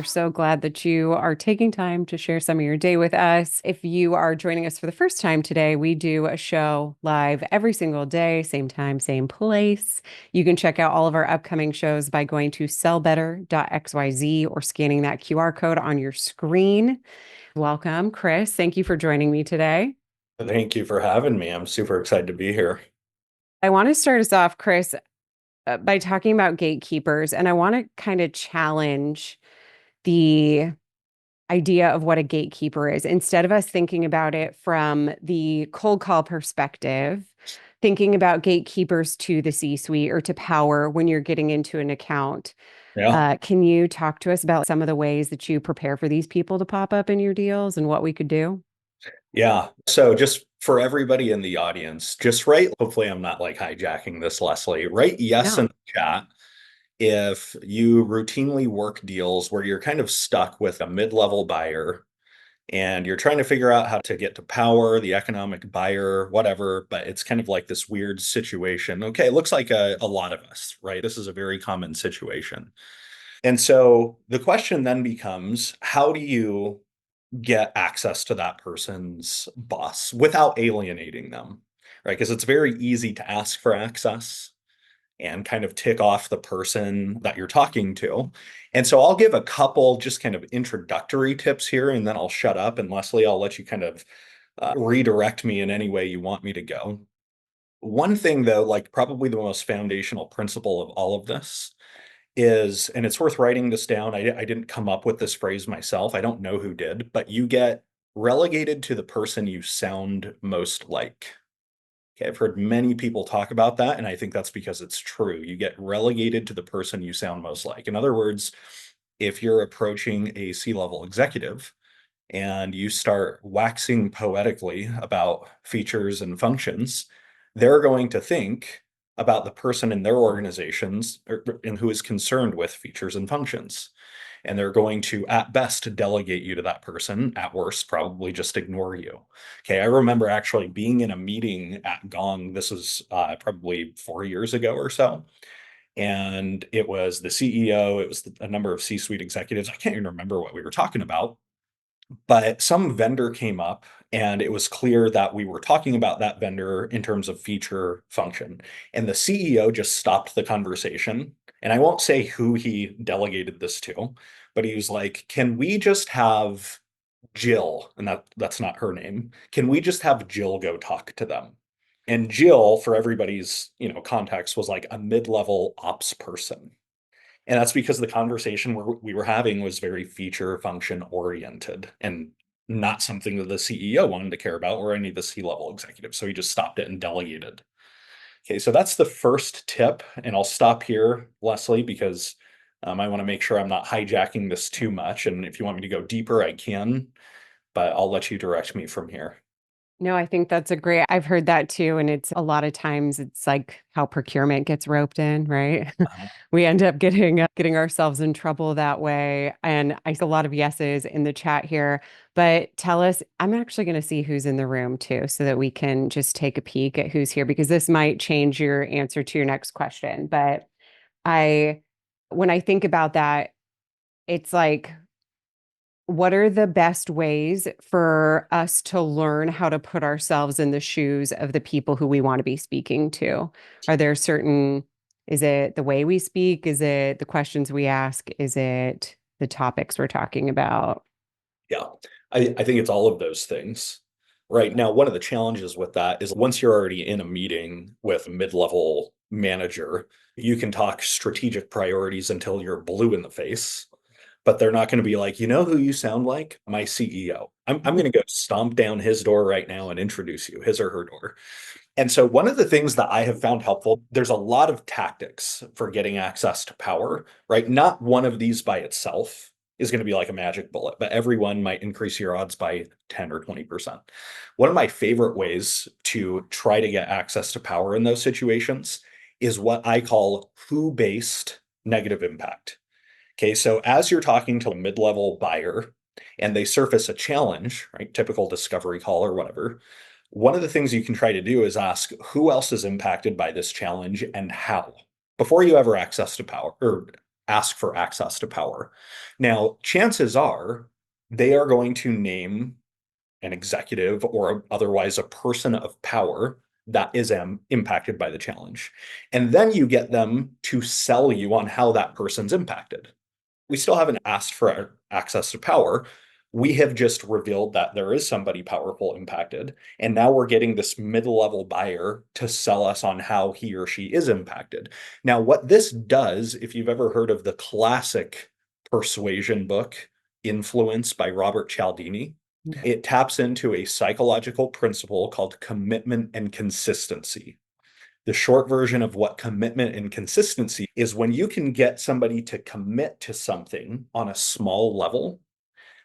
are so glad that you are taking time to share some of your day with us. If you are joining us for the first time today, we do a show live every single day, same time, same place. You can check out all of our upcoming shows by going to sellbetter.xyz or scanning that QR code on your screen. Welcome, Chris. Thank you for joining me today. Thank you for having me. I'm super excited to be here. I want to start us off, Chris, by talking about gatekeepers, and I want to kind of challenge the idea of what a gatekeeper is. Instead of us thinking about it from the cold call perspective, thinking about gatekeepers to the C-suite or to power when you're getting into an account. Yeah. Can you talk to us about some of the ways that you prepare for these people to pop up in your deals and what we could do? Yeah. So just for everybody in the audience, just write, hopefully I'm not like hijacking this, Leslie. Write yes in No. the chat if you routinely work deals where you're kind of stuck with a mid-level buyer and you're trying to figure out how to get to power, the economic buyer, whatever, but it's kind of like this weird situation. Okay, it looks like a lot of us, right? This is a very common situation. And so the question then becomes, how do you get access to that person's boss without alienating them, right? Because it's very easy to ask for access and kind of tick off the person that you're talking to. And so I'll give a couple just kind of introductory tips here, and then I'll shut up. And Leslie, I'll let you kind of redirect me in any way you want me to go. One thing, though, like probably the most foundational principle of all of this is, and it's worth writing this down. I didn't come up with this phrase myself. I don't know who did, but you get relegated to the person you sound most like. Okay, I've heard many people talk about that, and I think that's because it's true. You get relegated to the person you sound most like. In other words, if you're approaching a C-level executive and you start waxing poetically about features and functions, they're going to think about the person in their organizations and who is concerned with features and functions. And they're going to, at best, delegate you to that person. At worst, probably just ignore you. Okay, I remember actually being in a meeting at Gong. This was probably 4 years ago or so. And it was the CEO, it was a number of C-suite executives. I can't even remember what we were talking about, but some vendor came up and it was clear that we were talking about that vendor in terms of feature function. And the CEO just stopped the conversation. And I won't say who he delegated this to, but he was like, can we just have Jill? And that's not her name. Can we just have Jill go talk to them? And Jill, for everybody's, context, was like a mid-level ops person. And that's because the conversation we were having was very feature function oriented and not something that the CEO wanted to care about or any of the C-level executives. So he just stopped it and delegated. Okay, so that's the first tip. And I'll stop here, Leslie, because I want to make sure I'm not hijacking this too much. And if you want me to go deeper, I can, but I'll let you direct me from here. No, I think that's a great. I've heard that too. And it's a lot of times it's like how procurement gets roped in, right? Uh, We end up getting ourselves in trouble that way. And I see a lot of yeses in the chat here. But tell us, I'm actually going to see who's in the room too, so that we can just take a peek at who's here because this might change your answer to your next question. But I when I think about that, it's like what are the best ways for us to learn how to put ourselves in the shoes of the people who we want to be speaking to? Are there certain, is it the way we speak? Is it the questions we ask? Is it the topics we're talking about? Yeah, I think it's all of those things. Right now, one of the challenges with that is once you're already in a meeting with a mid-level manager, you can talk strategic priorities until you're blue in the face, but they're not going to be like, you know who you sound like? My CEO. I'm going to go stomp down his door right now and introduce you, his or her door. And so one of the things that I have found helpful, there's a lot of tactics for getting access to power, right? Not one of these by itself is going to be like a magic bullet, but everyone might increase your odds by 10 or 20%. One of my favorite ways to try to get access to power in those situations is what I call who-based negative impact. Okay, so as you're talking to a mid-level buyer and they surface a challenge, right? Typical discovery call or whatever. One of the things you can try to do is ask who else is impacted by this challenge and how before you ever access to power or ask for access to power. Now, chances are they are going to name an executive or otherwise a person of power that is impacted by the challenge. And then you get them to sell you on how that person's impacted. We still haven't asked for access to power. We have just revealed that there is somebody powerful impacted. And now we're getting this mid-level buyer to sell us on how he or she is impacted. Now, what this does, if you've ever heard of the classic persuasion book, Influence by Robert Cialdini, it taps into a psychological principle called commitment and consistency. The short version of what commitment and consistency is: when you can get somebody to commit to something on a small level,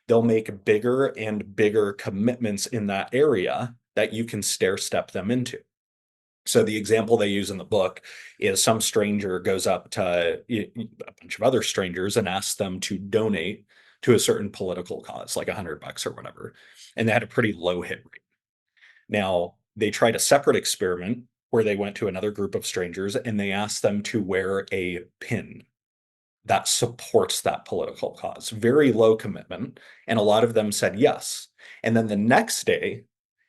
they'll make bigger and bigger commitments in that area that you can stair step them into. So the example they use in the book is some stranger goes up to a bunch of other strangers and asks them to donate to a certain political cause, like $100 or whatever. And they had a pretty low hit rate. Now, they tried a separate experiment where they went to another group of strangers and they asked them to wear a pin that supports that political cause. Very low commitment. And a lot of them said yes. And then the next day,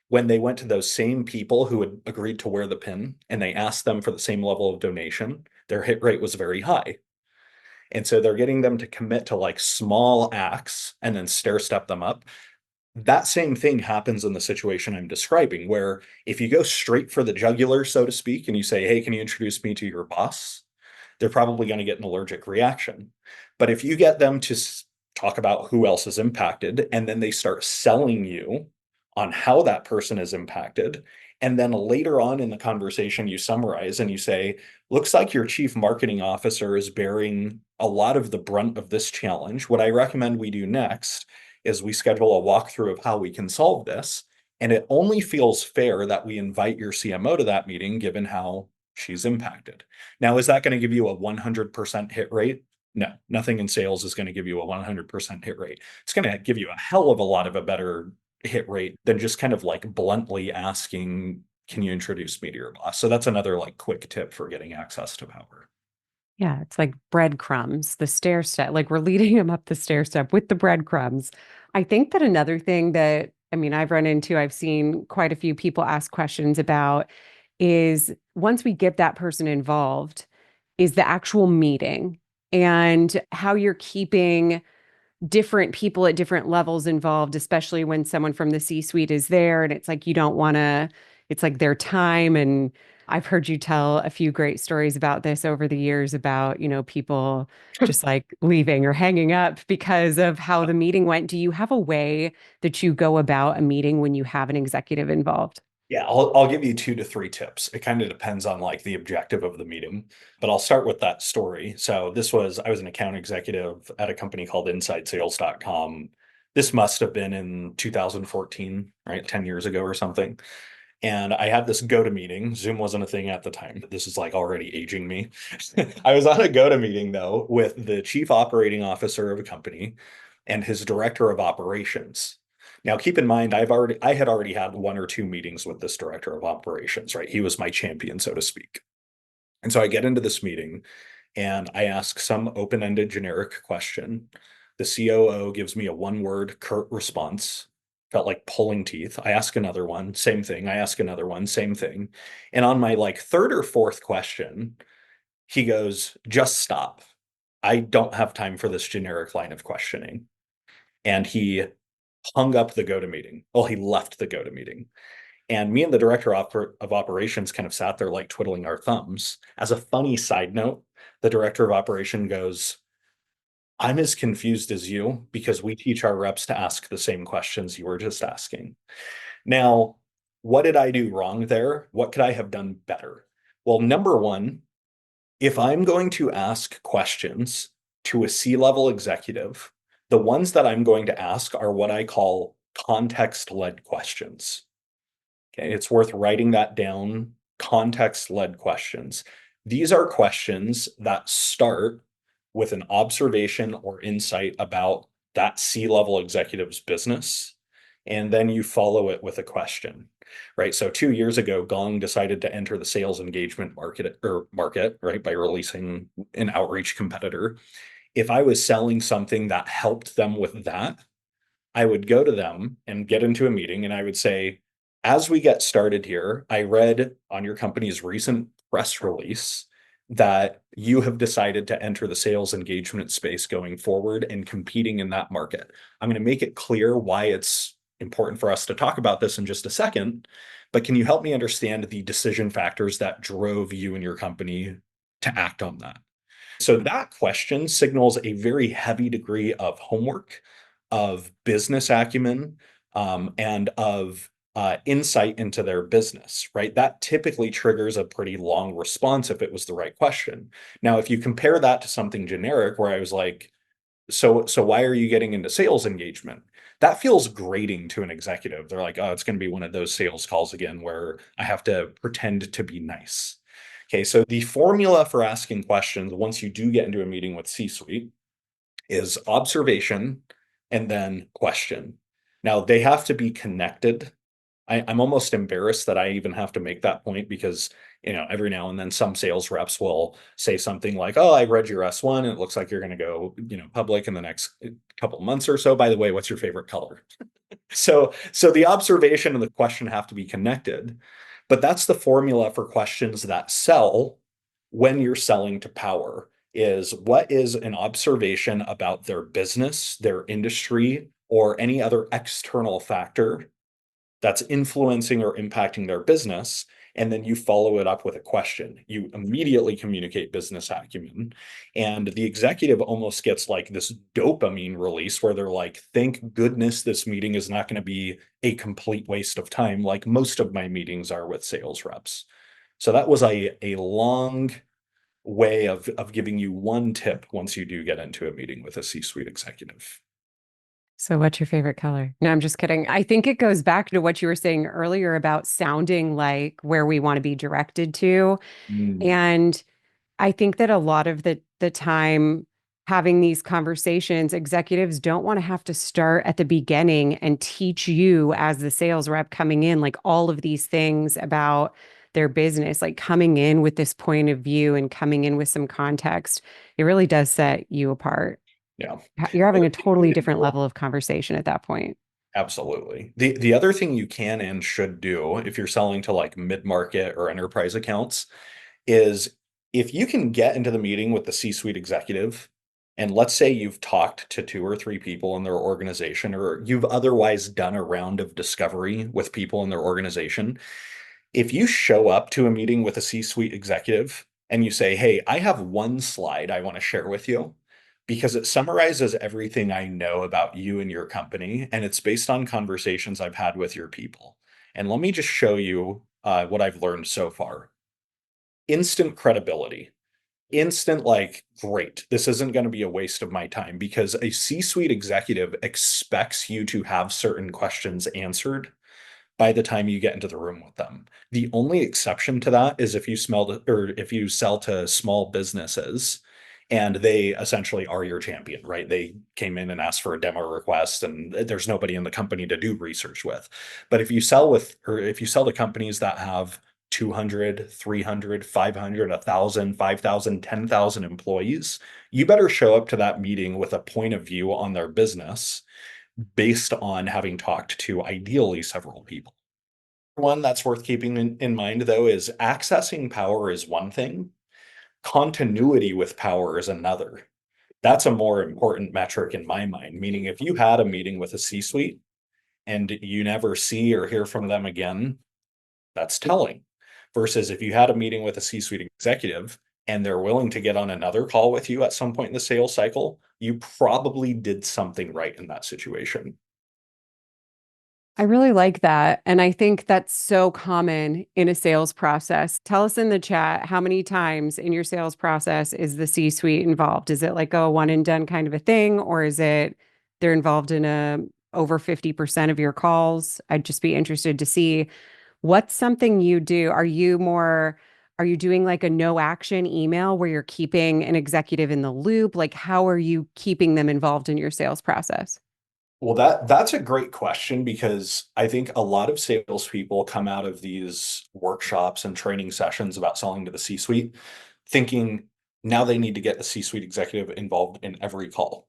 when they went to those same people who had agreed to wear the pin and they asked them for the same level of donation, their hit rate was very high. And so they're getting them to commit to like small acts and then stair step them up. That same thing happens in the situation I'm describing, where if you go straight for the jugular, so to speak, and you say, hey, can you introduce me to your boss? They're probably going to get an allergic reaction. But if you get them to talk about who else is impacted, and then they start selling you on how that person is impacted, and then later on in the conversation, you summarize and you say, looks like your chief marketing officer is bearing a lot of the brunt of this challenge. What I recommend we do next is we schedule a walkthrough of how we can solve this. And it only feels fair that we invite your CMO to that meeting, given how she's impacted. Now, is that going to give you a 100% hit rate? No, nothing in sales is going to give you a 100% hit rate. It's going to give you a hell of a lot of a better hit rate than just kind of like bluntly asking, can you introduce me to your boss? So that's another like quick tip for getting access to power. Yeah, it's like breadcrumbs, the stair step. Like we're leading them up the stair step with the breadcrumbs. I think that another thing that, I mean, I've run into, I've seen quite a few people ask questions about is once we get that person involved, is the actual meeting and how you're keeping different people at different levels involved, especially when someone from the C-suite is there and it's like you don't want to, it's like their time. And I've heard you tell a few great stories about this over the years about, people just like leaving or hanging up because of how the meeting went. Do you have a way that you go about a meeting when you have an executive involved? Yeah, I'll give you 2 to 3 tips. It kind of depends on like the objective of the meeting, but I'll start with that story. So I was an account executive at a company called InsideSales.com. This must have been in 2014, right? 10 years ago or something. And I had this go to meeting. Zoom wasn't a thing at the time. This is like already aging me. I was on a go to meeting though with the chief operating officer of a company and his director of operations. Now, keep in mind, I had already had 1 or 2 meetings with this director of operations, right? He was my champion, so to speak. And so I get into this meeting and I ask some open-ended generic question. The COO gives me a one-word curt response. Felt like pulling teeth. I ask another one, same thing. I ask another one, same thing. And on my like third or fourth question, he goes, just stop. I don't have time for this generic line of questioning. And he hung up the GoToMeeting. Well, he left the GoToMeeting. And me and the director of operations kind of sat there like twiddling our thumbs. As a funny side note, the director of operation goes, I'm as confused as you because we teach our reps to ask the same questions you were just asking. Now, what did I do wrong there? What could I have done better? Well, number one, if I'm going to ask questions to a C-level executive, the ones that I'm going to ask are what I call context-led questions. Okay, it's worth writing that down. Context-led questions. These are questions that start with an observation or insight about that C-level executive's business, and then you follow it with a question. right? So 2 years ago, Gong decided to enter the sales engagement market, right, by releasing an outreach competitor. If I was selling something that helped them with that, I would go to them and get into a meeting and I would say, as we get started here, I read on your company's recent press release that you have decided to enter the sales engagement space going forward and competing in that market. I'm going to make it clear why it's important for us to talk about this in just a second, but can you help me understand the decision factors that drove you and your company to act on that? So that question signals a very heavy degree of homework, of business acumen, and of insight into their business, right? That typically triggers a pretty long response if it was the right question. Now, if you compare that to something generic where I was like, so why are you getting into sales engagement? That feels grating to an executive. They're like, oh, it's going to be one of those sales calls again where I have to pretend to be nice. Okay, so the formula for asking questions once you do get into a meeting with C-suite is observation and then question. Now, they have to be connected. I'm almost embarrassed that I even have to make that point because, every now and then some sales reps will say something like, oh, I read your S1 and it looks like you're going to go, public in the next couple months or so. By the way, what's your favorite color? So the observation and the question have to be connected, but that's the formula for questions that sell when you're selling to power is what is an observation about their business, their industry, or any other external factor that's influencing or impacting their business. And then you follow it up with a question. You immediately communicate business acumen. And the executive almost gets like this dopamine release where they're like, thank goodness this meeting is not going to be a complete waste of time, like most of my meetings are with sales reps. So that was a long way of giving you one tip once you do get into a meeting with a C-suite executive. So, what's your favorite color? No, I'm just kidding. I think it goes back to what you were saying earlier about sounding like where we want to be directed to. Mm, And I think that a lot of the time having these conversations, executives don't want to have to start at the beginning and teach you as the sales rep coming in, like all of these things about their business, like coming in with this point of view and coming in with some context. It really does set you apart. yeah. You're having Other a thing you totally can different do. level of conversation at that point. Absolutely. The other thing you can and should do if you're selling to like mid-market or enterprise accounts is if you can get into the meeting with the C-suite executive, and let's say you've talked to two or three people in their organization, or you've otherwise done a round of discovery with people in their organization, if you show up to a meeting with a C-suite executive and you say, hey, I have one slide I want to share with you because it summarizes everything I know about you and your company, and it's based on conversations I've had with your people. And let me just show you what I've learned so far. Instant credibility. Instant, like, great, this isn't going to be a waste of my time because a C-suite executive expects you to have certain questions answered by the time you get into the room with them. The only exception to that is if you if you sell to small businesses and they essentially are your champion, right? They came in and asked for a demo request and there's nobody in the company to do research with. But if you sell to companies that have 200, 300, 500, 1,000, 5,000, 10,000 employees, you better show up to that meeting with a point of view on their business based on having talked to ideally several people. One that's worth keeping in mind, though, is accessing power is one thing, continuity with power is another. That's a more important metric in my mind, meaning if you had a meeting with a C suite and you never see or hear from them again, that's telling. Versus if you had a meeting with a C suite executive and they're willing to get on another call with you at some point in the sales cycle, you probably did something right in that situation. I really like that. And I think that's so common in a sales process. Tell us in the chat how many times in your sales process is the C-suite involved? Is it like a one and done kind of a thing, or is it they're involved in a over 50% of your calls? I'd just be interested to see what's something you do. Are you doing like a no action email where you're keeping an executive in the loop? Like, how are you keeping them involved in your sales process? Well, that's a great question because I think a lot of salespeople come out of these workshops and training sessions about selling to the C-suite thinking now they need to get the C-suite executive involved in every call.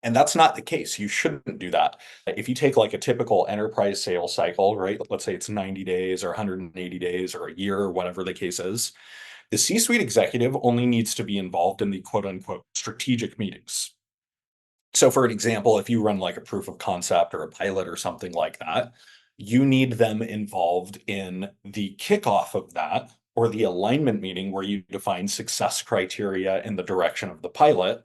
And that's not the case. You shouldn't do that. If you take like a typical enterprise sales cycle, right? Let's say it's 90 days or 180 days or a year or whatever the case is, the C-suite executive only needs to be involved in the quote unquote strategic meetings. So for an example, if you run like a proof of concept or a pilot or something like that, you need them involved in the kickoff of that or the alignment meeting where you define success criteria in the direction of the pilot.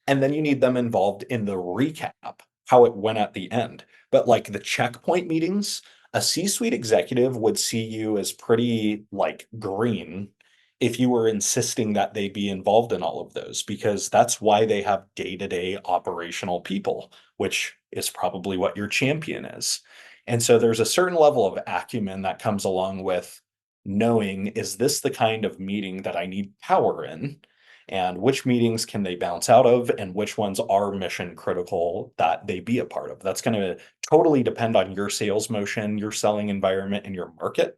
And then you need them involved in the recap, how it went at the end. But like the checkpoint meetings, a C-suite executive would see you as pretty like green if you were insisting that they be involved in all of those, because that's why they have day-to-day operational people, which is probably what your champion is. And so there's a certain level of acumen that comes along with knowing, is this the kind of meeting that I need power in? And which meetings can they bounce out of, and which ones are mission critical that they be a part of? That's going to totally depend on your sales motion, your selling environment, and your market.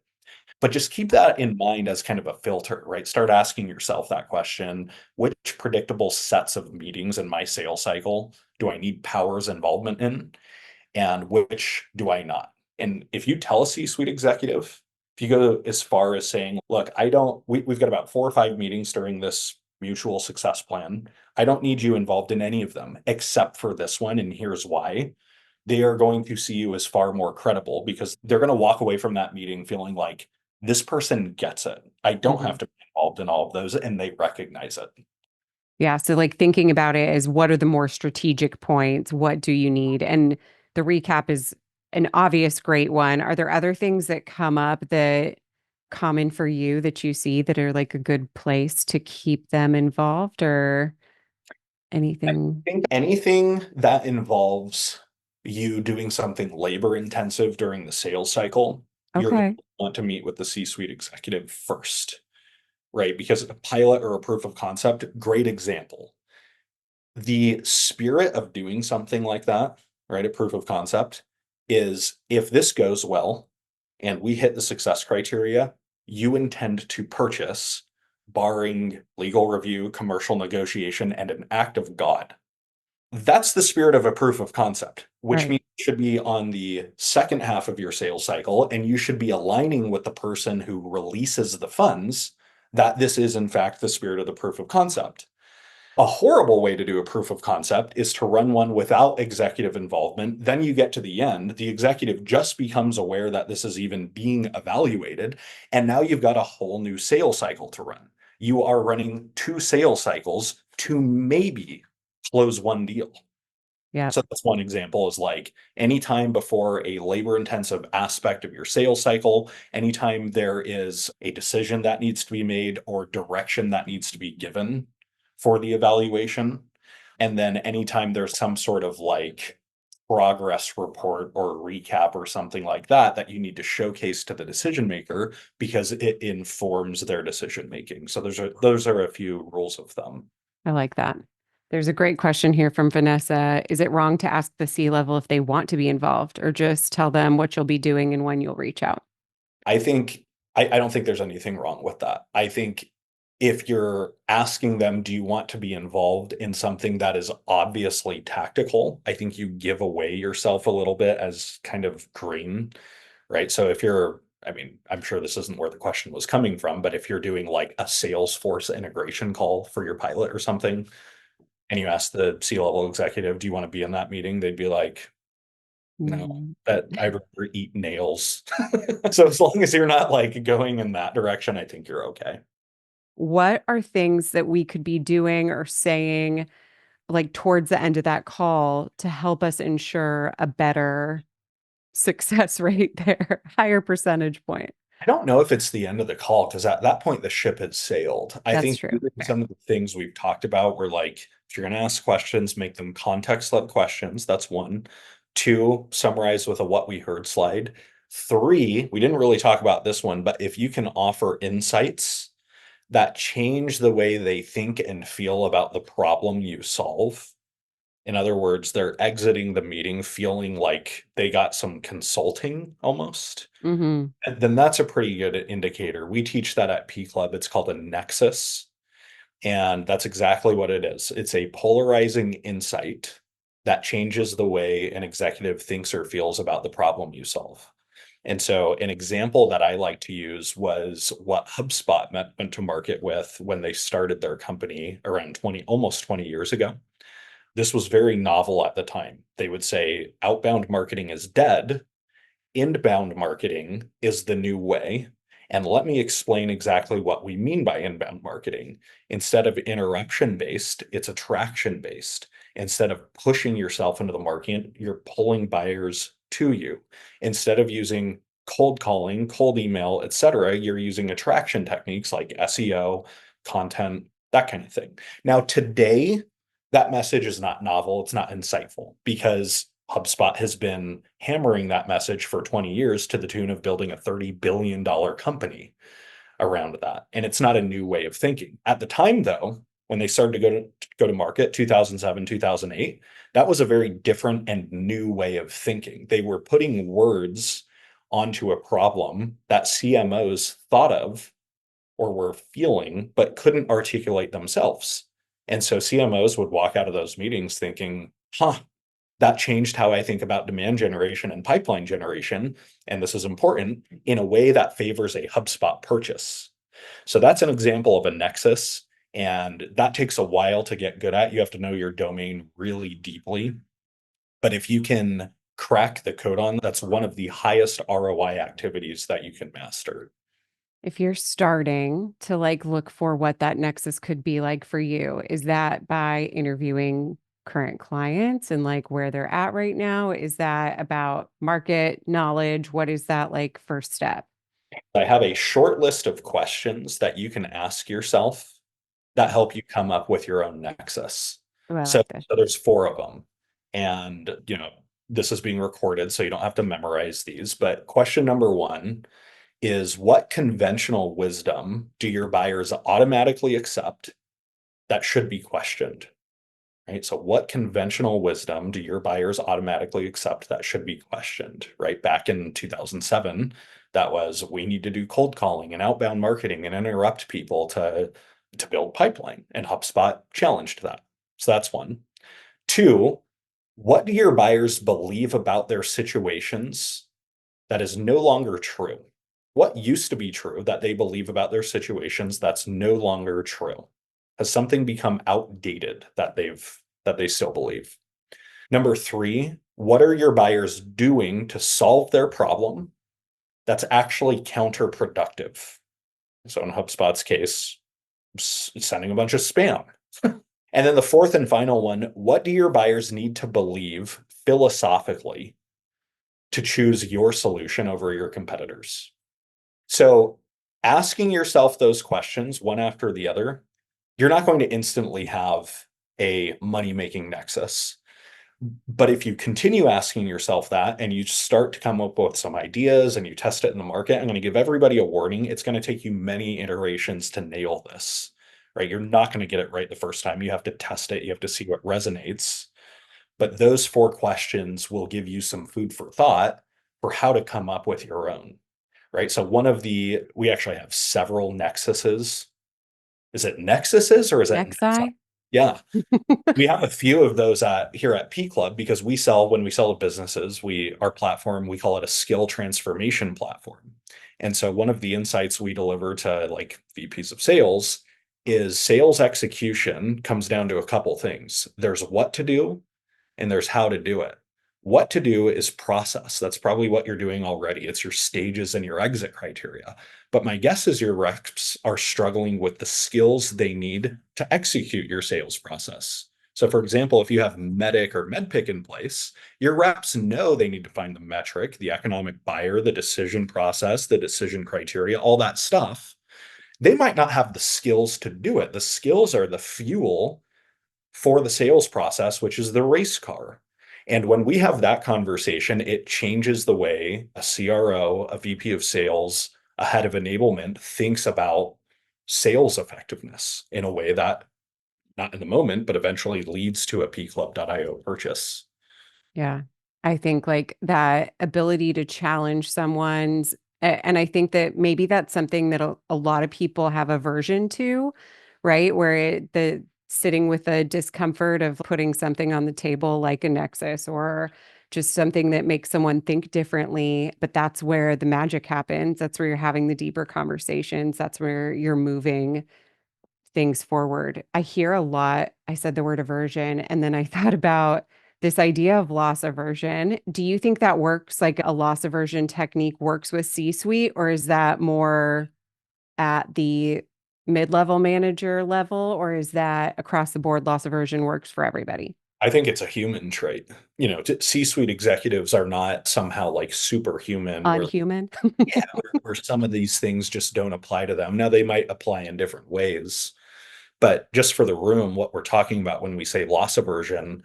But just keep that in mind as kind of a filter, right? Start asking yourself that question. Which predictable sets of meetings in my sales cycle do I need Power's involvement in? And which do I not? And if you tell a C-suite executive, if you go as far as saying, look, we've got about 4 or 5 meetings during this mutual success plan. I don't need you involved in any of them except for this one. And here's why. They are going to see you as far more credible because they're going to walk away from that meeting feeling like this person gets it. I don't Mhm. have to be involved in all of those and they recognize it. Yeah. So, like, thinking about it is what are the more strategic points? What do you need? And the recap is an obvious great one. Are there other things that come up that common for you that you see that are like a good place to keep them involved or I anything? think anything that involves you doing something labor intensive during the sales cycle, you're going Okay. to want to meet with the C-suite executive first, right? Because a pilot or a proof of concept, great example. The spirit of doing something like that, right? A proof of concept is if this goes well and we hit the success criteria, you intend to purchase, barring legal review, commercial negotiation, and an act of God. That's the spirit of a proof of concept, which Right. means it should be on the second half of your sales cycle, and you should be aligning with the person who releases the funds that this is, in fact, the spirit of the proof of concept. A horrible way to do a proof of concept is to run one without executive involvement. Then you get to the end, the executive just becomes aware that this is even being evaluated, and now you've got a whole new sales cycle to run. You are running 2 sales cycles to maybe close one deal. Yeah. So that's one example is like anytime before a labor intensive aspect of your sales cycle, anytime there is a decision that needs to be made or direction that needs to be given for the evaluation. And then anytime there's some sort of like progress report or recap or something like that that you need to showcase to the decision maker because it informs their decision making. So those are a few rules of thumb. I like that. There's a great question here from Vanessa. Is it wrong to ask the C level if they want to be involved or just tell them what you'll be doing and when you'll reach out? I think I don't think there's anything wrong with that. I think if you're asking them, do you want to be involved in something that is obviously tactical? I think you give away yourself a little bit as kind of green, right? So if you're, I mean, I'm sure this isn't where the question was coming from, but if you're doing like a Salesforce integration call for your pilot or something, and you ask the C-level executive, do you want to be in that meeting? They'd be like, no, Mm. that I'd rather eat nails. So as long as you're not like going in that direction, I think you're okay. What are things that we could be doing or saying like towards the end of that call to help us ensure a better success rate there, higher percentage point? I don't know if it's the end of the call because at that point the ship had sailed. I That's think true. using Fair. some of the things we've talked about were like, if you're going to ask questions, make them context-led questions. That's one. Two, summarize with a what we heard slide. Three, we didn't really talk about this one, but if you can offer insights that change the way they think and feel about the problem you solve, In other words, they're exiting the meeting feeling like they got some consulting almost. Mm-hmm. And then that's a pretty good indicator. We teach that at P Club. It's called a Nexus. And that's exactly what it is. It's a polarizing insight that changes the way an executive thinks or feels about the problem you solve. And so an example that I like to use was what HubSpot went to market with when they started their company around almost 20 years ago. This was very novel at the time. They would say outbound marketing is dead, inbound marketing is the new way. And let me explain exactly what we mean by inbound marketing. Instead of interruption based, it's attraction based. Instead of pushing yourself into the market, you're pulling buyers to you. Instead of using cold calling, cold email, etc., you're using attraction techniques like SEO, content, that kind of thing. Now, today, that message is not novel, it's not insightful because HubSpot has been hammering that message for 20 years to the tune of building a $30 billion company around that. And it's not a new way of thinking. At the time, though, when they started to go to market, 2007, 2008, that was a very different and new way of thinking. They were putting words onto a problem that CMOs thought of or were feeling, but couldn't articulate themselves. And so CMOs would walk out of those meetings thinking, huh, that changed how I think about demand generation and pipeline generation. And this is important in a way that favors a HubSpot purchase. So that's an example of a nexus. And that takes a while to get good at. You have to know your domain really deeply. But if you can crack the code on, that's one of the highest ROI activities that you can master. If you're starting to like look for what that nexus could be like for you, is that by interviewing current clients and like where they're at right now? Is that about market knowledge? What is that like first step? I have a short list of questions that you can ask yourself that help you come up with your own nexus. Oh, I So, like this. so there's four of them. And, this is being recorded, so you don't have to memorize these. But question number one is what conventional wisdom do your buyers automatically accept that should be questioned? Right. So, what conventional wisdom do your buyers automatically accept that should be questioned? Right. Back in 2007, that was we need to do cold calling and outbound marketing and interrupt people to build pipeline. And HubSpot challenged that. So, that's one. Two, what do your buyers believe about their situations that is no longer true? What used to be true that they believe about their situations that's no longer true? Has something become outdated that they still believe? Number three, what are your buyers doing to solve their problem that's actually counterproductive? So in HubSpot's case, sending a bunch of spam. And then the fourth and final one, what do your buyers need to believe philosophically to choose your solution over your competitors? So asking yourself those questions one after the other, you're not going to instantly have a money-making nexus. But if you continue asking yourself that and you start to come up with some ideas and you test it in the market, I'm going to give everybody a warning. It's going to take you many iterations to nail this, right? You're not going to get it right the first time. You have to test it. You have to see what resonates. But those four questions will give you some food for thought for how to come up with your own, right? So we actually have several nexuses. Is it nexuses or is it nexi? Nexi? Yeah, we have a few of those here at P Club because when we sell to businesses, our platform, we call it a skill transformation platform. And so one of the insights we deliver to like VPs of sales is sales execution comes down to a couple things. There's what to do and there's how to do it. What to do is process. That's probably what you're doing already. It's your stages and your exit criteria. But my guess is your reps are struggling with the skills they need to execute your sales process. So, for example, if you have Medic or MedPick in place, your reps know they need to find the metric, the economic buyer, the decision process, the decision criteria, all that stuff. They might not have the skills to do it. The skills are the fuel for the sales process, which is the race car. And when we have that conversation, it changes the way a CRO, a VP of sales, a head of enablement thinks about sales effectiveness in a way that not in the moment, but eventually leads to a pclub.io purchase. Yeah. I think like that ability to challenge someone's, and I think that maybe that's something that a lot of people have aversion to, right? Where the sitting with the discomfort of putting something on the table like a Nexus or just something that makes someone think differently. But that's where the magic happens. That's where you're having the deeper conversations. That's where you're moving things forward. I hear a lot. I said the word aversion, and then I thought about this idea of loss aversion. Do you think that works like a loss aversion technique works with C-suite, or is that more at the mid-level manager level, or is that across the board loss aversion works for everybody? I think it's a human trait. C-suite executives are not somehow like superhuman where, Unhuman? yeah, where some of these things just don't apply to them. Now they might apply in different ways, but just for the room, what we're talking about when we say loss aversion,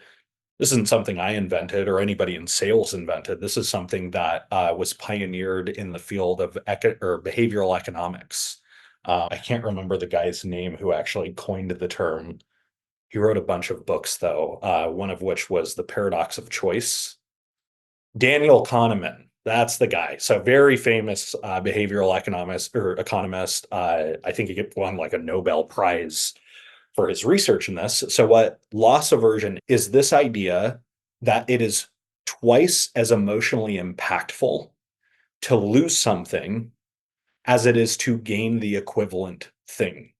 this isn't something I invented or anybody in sales invented. This is something that was pioneered in the field of or behavioral economics. I can't remember the guy's name who actually coined the term. He wrote a bunch of books, though, one of which was The Paradox of Choice. Daniel Kahneman, that's the guy. So very famous behavioral economist or economist. I think he won like a Nobel Prize for his research in this. So what loss aversion is this idea that it is twice as emotionally impactful to lose something as it is to gain the equivalent thing.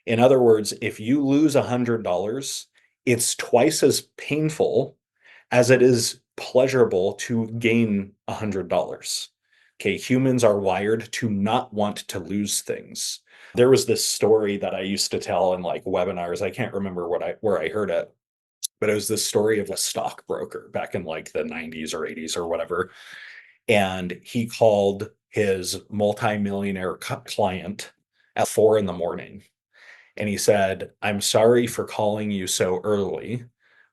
In other words, if you lose $100, it's twice as painful as it is pleasurable to gain $100. Okay, humans are wired to not want to lose things. There was this story that I used to tell in like webinars. I can't remember where I heard it, but it was this story of a stockbroker back in like the 90s or 80s or whatever. And he called his multimillionaire client at 4 in the morning and he said, I'm sorry for calling you so early,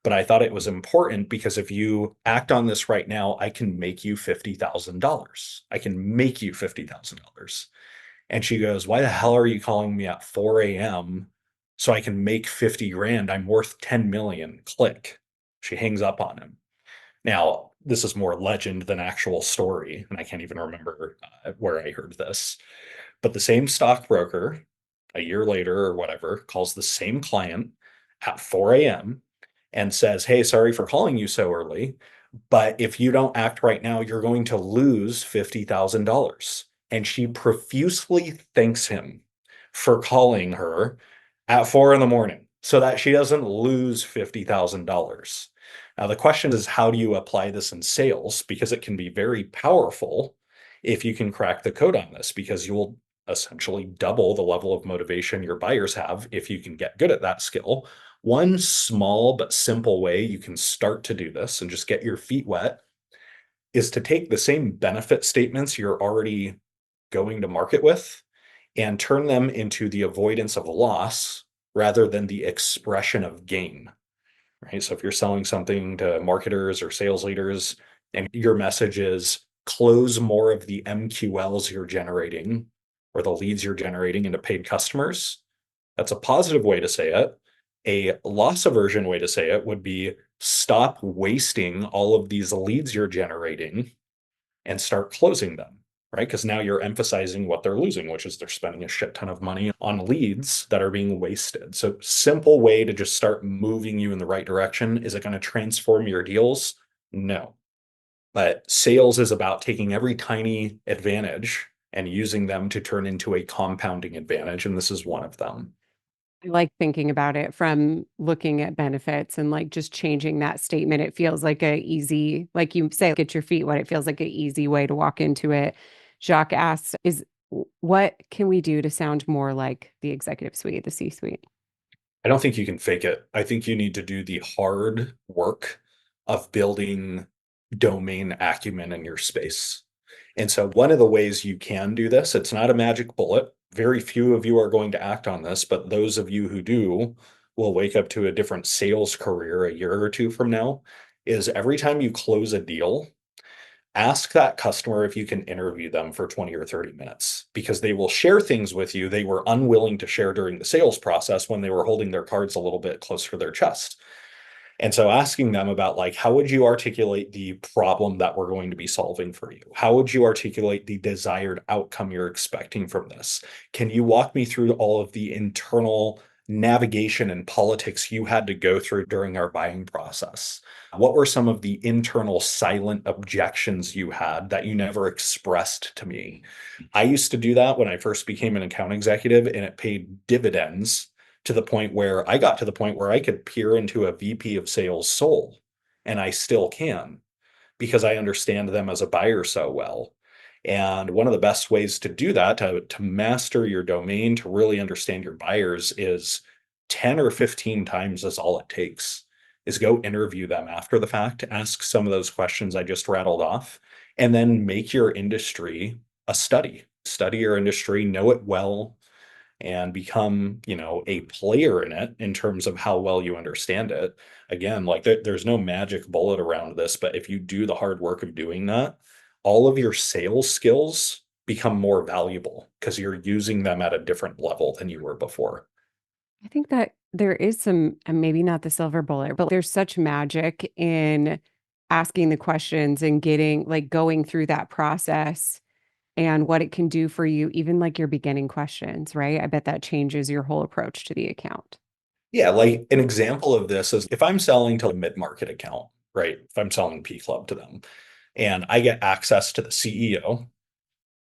but I thought it was important because if you act on this right now, I can make you $50,000. I can make you $50,000. And she goes, why the hell are you calling me at 4 a.m. so I can make 50 grand? I'm worth 10 million. Click. She hangs up on him. Now, this is more legend than actual story, and I can't even remember where I heard this. But the same stockbroker, a year later or whatever, calls the same client at 4 a.m. and says, hey, sorry for calling you so early, but if you don't act right now, you're going to lose $50,000. And she profusely thanks him for calling her at 4 in the morning so that she doesn't lose $50,000. Now, the question is, how do you apply this in sales? Because it can be very powerful if you can crack the code on this, because you will essentially double the level of motivation your buyers have if you can get good at that skill. One small but simple way you can start to do this and just get your feet wet is to take the same benefit statements you're already going to market with and turn them into the avoidance of loss rather than the expression of gain. Right? So if you're selling something to marketers or sales leaders and your message is close more of the MQLs you're generating or the leads you're generating into paid customers, that's a positive way to say it. A loss aversion way to say it would be stop wasting all of these leads you're generating and start closing them, right? Because now you're emphasizing what they're losing, which is they're spending a shit ton of money on leads that are being wasted. So, simple way to just start moving you in the right direction. Is it going to transform your deals? No. But sales is about taking every tiny advantage and using them to turn into a compounding advantage. And this is one of them. I like thinking about it from looking at benefits and like just changing that statement. It feels like a easy, like you say, get your feet wet. It feels like an easy way to walk into it. Jacques asks, is what can we do to sound more like the executive suite, the C-suite? I don't think you can fake it. I think you need to do the hard work of building domain acumen in your space. And so one of the ways you can do this, it's not a magic bullet. Very few of you are going to act on this, but those of you who do will wake up to a different sales career a year or two from now, is every time you close a deal, Ask that customer if you can interview them for 20 or 30 minutes because they will share things with you they were unwilling to share during the sales process when they were holding their cards a little bit closer to their chest. And so asking them about like, how would you articulate the problem that we're going to be solving for you? How would you articulate the desired outcome you're expecting from this? Can you walk me through all of the internal navigation and politics you had to go through during our buying process? What were some of the internal silent objections you had that you never expressed to me? I used to do that when I first became an account executive, and it paid dividends to the point where I got to the point where I could peer into a VP of sales soul, and I still can because I understand them as a buyer so well. And one of the best ways to do that, to master your domain, to really understand your buyers, is 10 or 15 times is all it takes. Is go interview them after the fact, ask some of those questions I just rattled off, and then make your industry a study. Study your industry, know it well, and become, a player in it in terms of how well you understand it. Again, like there's no magic bullet around this, but if you do the hard work of doing that, all of your sales skills become more valuable because you're using them at a different level than you were before. I think that there is some, and maybe not the silver bullet, but there's such magic in asking the questions and getting like going through that process and what it can do for you, even like your beginning questions, right? I bet that changes your whole approach to the account. Yeah, like an example of this is if I'm selling to a mid-market account, right? If I'm selling P Club to them and I get access to the CEO,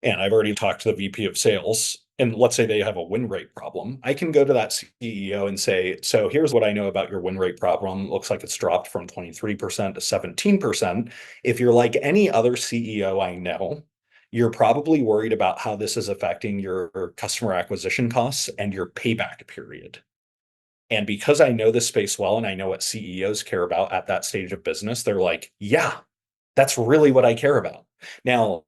and I've already talked to the VP of sales, and let's say they have a win rate problem, I can go to that CEO and say, so here's what I know about your win rate problem. Looks like it's dropped from 23% to 17%. If you're like any other CEO I know, you're probably worried about how this is affecting your customer acquisition costs and your payback period. And because I know this space well and I know what CEOs care about at that stage of business, they're like, yeah, that's really what I care about. Now,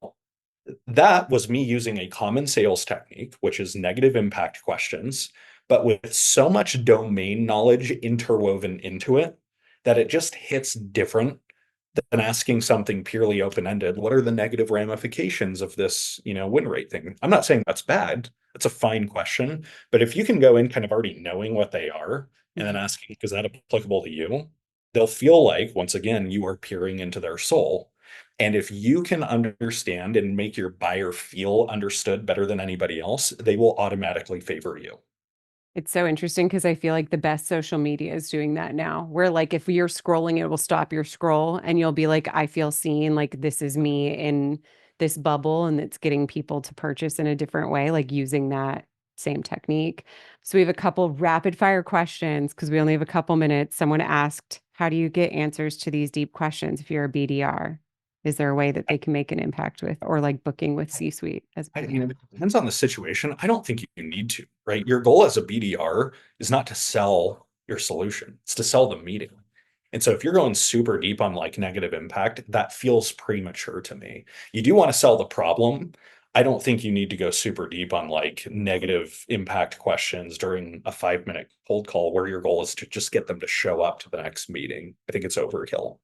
that was me using a common sales technique, which is negative impact questions, but with so much domain knowledge interwoven into it that it just hits different than asking something purely open-ended. What are the negative ramifications of this, win rate thing? I'm not saying that's bad. It's a fine question. But if you can go in kind of already knowing what they are and then Mhm. asking, is that applicable to you? They'll feel like, once again, you are peering into their soul. And if you can understand and make your buyer feel understood better than anybody else, they will automatically favor you. It's so interesting because I feel like the best social media is doing that now. Where like if you're scrolling, it will stop your scroll and you'll be like, I feel seen, like this is me in this bubble and it's getting people to purchase in a different way, like using that same technique. So we have a couple rapid fire questions because we only have a couple minutes. Someone asked, how do you get answers to these deep questions if you're a BDR? Is there a way that they can make an impact with or like booking with C-suite as It depends on the situation. I don't think you need to, right? Your goal as a BDR is not to sell your solution, it's to sell the meeting. And so if you're going super deep on like negative impact, that feels premature to me. You do want to sell the problem. I don't think you need to go super deep on like negative impact questions during a 5 minute cold call where your goal is to just get them to show up to the next meeting. I think it's overkill.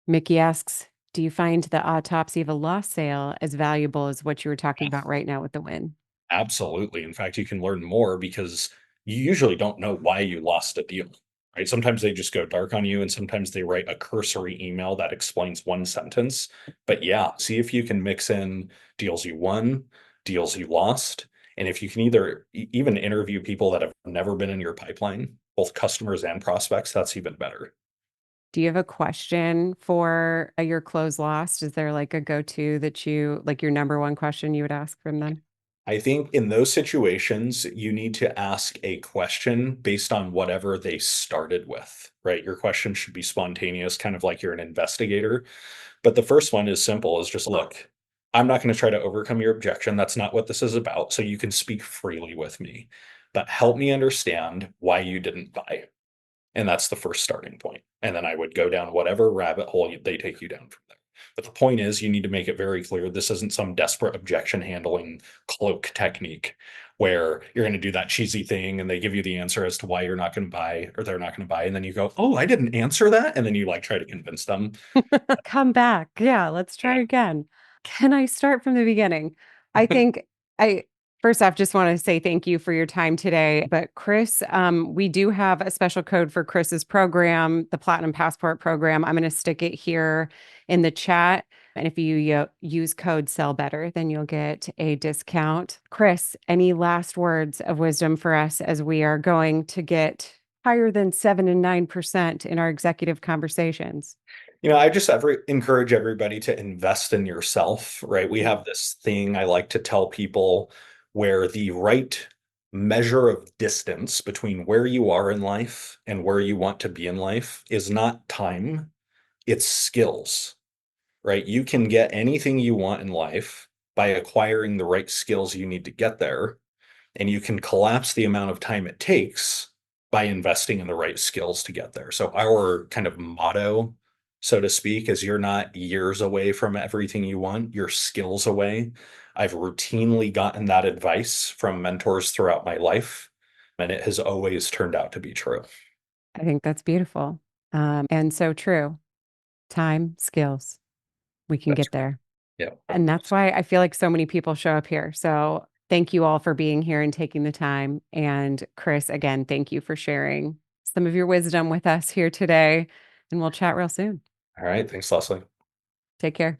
Mickey asks, do you find the autopsy of a lost sale as valuable as what you were talking about right now with the win? Absolutely. In fact, you can learn more because you usually don't know why you lost a deal, right? Sometimes they just go dark on you, and sometimes they write a cursory email that explains one sentence. But yeah, see if you can mix in deals you won, deals you lost. And if you can either even interview people that have never been in your pipeline, both customers and prospects, that's even better. Do you have a question for your close lost? Is there like a go-to that you like your number one question you would ask from them? I think in those situations, you need to ask a question based on whatever they started with, right? Your question should be spontaneous, kind of like you're an investigator. But the first one is simple, is just look, I'm not going to try to overcome your objection. That's not what this is about. So you can speak freely with me, but help me understand why you didn't buy. And that's the first starting point. And then I would go down whatever rabbit hole they take you down from there. But the point is, you need to make it very clear this isn't some desperate objection handling cloak technique. where you're going to do that cheesy thing and they give you the answer as to why you're not going to buy or they're not going to buy. And then you go, oh, I didn't answer that. And then you like try to convince them. Come back. Yeah, let's try Yeah. again. Can I start from the beginning? I think I first off just want to say thank you for your time today. But Chris, we do have a special code for Chris's program, the Platinum Passport program. I'm going to stick it here in the chat. And if you use code sell better, then you'll get a discount. Chris, any last words of wisdom for us as we are going to get higher than 7 and 9% in our executive conversations? I just encourage everybody to invest in yourself, right? We have this thing I like to tell people where the right measure of distance between where you are in life and where you want to be in life is not time, it's skills, right? You can get anything you want in life by acquiring the right skills you need to get there. And you can collapse the amount of time it takes by investing in the right skills to get there. So our kind of motto, so to speak, is you're not years away from everything you want, you're skills away. I've routinely gotten that advice from mentors throughout my life, and it has always turned out to be true. I think that's beautiful. And so true. Time, skills, we can That's get there. yeah. And that's why I feel like so many people show up here. So thank you all for being here and taking the time. And Chris, again, thank you for sharing some of your wisdom with us here today. And we'll chat real soon. All right. Thanks, Leslie. Take care.